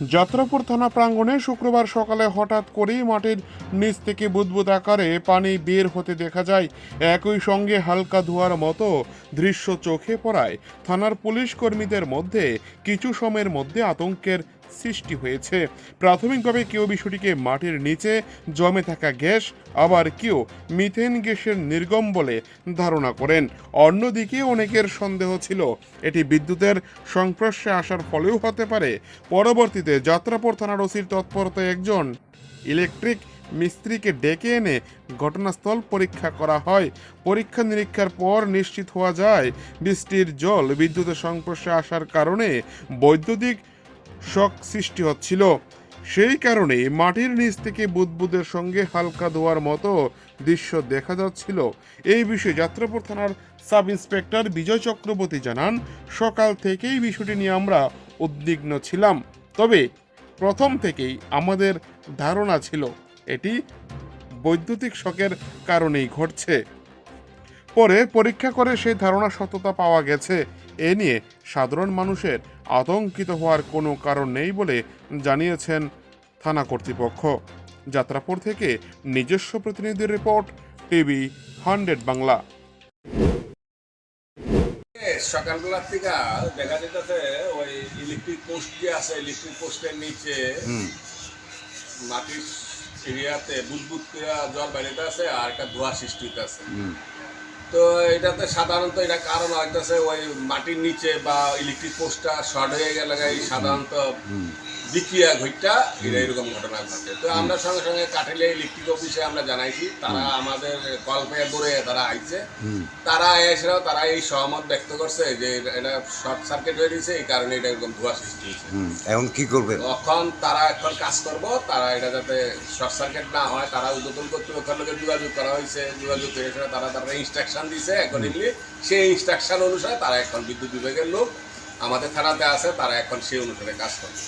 যাত্রাপুর থানা প্রাঙ্গণে শুক্রবার সকালে হঠাৎ করেই মাটির নিচ থেকে বুদবুদ আকারে পানি বের হতে দেখা যায়। একই সঙ্গে হালকা ধোঁয়ার মতো দৃশ্য চোখে পড়ায় থানার পুলিশ কর্মীদের মধ্যে কিছু সময়ের মধ্যে আতঙ্কের সৃষ্টি হয়েছে। প্রাথমিকভাবে কেউ বিষয়টিকে মাটির নিচে জমে থাকা গ্যাস, আবার কেউ মিথেন গ্যাসের নির্গম বলে ধারণা করেন। অন্যদিকে অনেকের সন্দেহ ছিল এটি বিদ্যুতের সংস্পর্শে আসার ফলেও হতে পারে। পরবর্তীতে যাত্রাপুর থানার ওসির তৎপরতায় একজন ইলেকট্রিক মিস্ত্রিকে ডেকে এনে ঘটনাস্থল পরীক্ষা করা হয়। পরীক্ষা নিরীক্ষার পর নিশ্চিত হওয়া যায় বৃষ্টির জল বিদ্যুতের সংস্পর্শে আসার কারণে বৈদ্যুতিক শক সৃষ্টি হচ্ছিল। সেই কারণে মাটির নিচ থেকে বুদবুদের সঙ্গে হালকা ধোয়ার মতো দৃশ্য দেখা যাচ্ছিল। এই বিষয়ে যাত্রাপুর থানার সাব ইন্সপেক্টর বিজয় চক্রবর্তী জানান, সকাল থেকেই বিষয়টি নিয়ে আমরা উদ্বিগ্ন ছিলাম, তবে প্রথম থেকেই আমাদের ধারণা ছিল এটি বৈদ্যুতিক শকের কারণেই ঘটছে। পরে পরীক্ষা করে সেই ধারণা সত্যতা পাওয়া গেছে। এ নিয়ে সাধারণ মানুষের আতঙ্কিত হওয়ার কোনো কারণ নেই বলে জানিয়েছেন থানা কর্তৃপক্ষ। যাত্রাপুর থেকে নিজস্ব প্রতিনিধির রিপোর্ট, টিভি 100 বাংলা। সকালবেলা থেকে দেখা যেতেছে ওই ইলেকট্রিক পোস্ট যে আছে, ইলেকট্রিক পোস্টের নিচে মাটির এরিয়াতে বুদবুদ করে জল বেরিয়ে আছে আর একটা ধোঁয়া সৃষ্টি হইতেছে। তো এটাতে সাধারণত এটা কারণ হইতেছে ওই মাটির নিচে বা ইলেকট্রিক পোস্টটা শর্ট হয়ে গেলে সাধারণত বিক্রিয়া ঘটটা এটা এরকম ঘটনা ঘটে। তো আমরা সঙ্গে সঙ্গে কাঠালিয়া ইলেকট্রিক অফিসে আমরা জানাইছি, তারা আমাদের কল পেয়ে দৌড়ে তারা আইছে। তারা এসেও তারা এই সহমত ব্যক্ত করছে যে এটা শর্ট সার্কিট হয়ে গেছে, এই কারণে এটা এরকম ধোঁয়া সৃষ্টি হয়েছে। এখন কি করবে? তারা এখন কাজ করবো, তারা এটা যাতে শর্ট সার্কিট না হয় তারা উদ্বোধন কর্তৃপক্ষের লোকের যোগাযোগ করা হয়েছে। যোগাযোগ করে তারা ইনস্ট্রাকশন দিছে অ্যাকর্ডিংলি। সেই ইনস্ট্রাকশন অনুসারে তারা এখন বিদ্যুৎ বিভাগের লোক আমাদের থানাতে আছে, তারা এখন সেই অনুসারে কাজ করছে।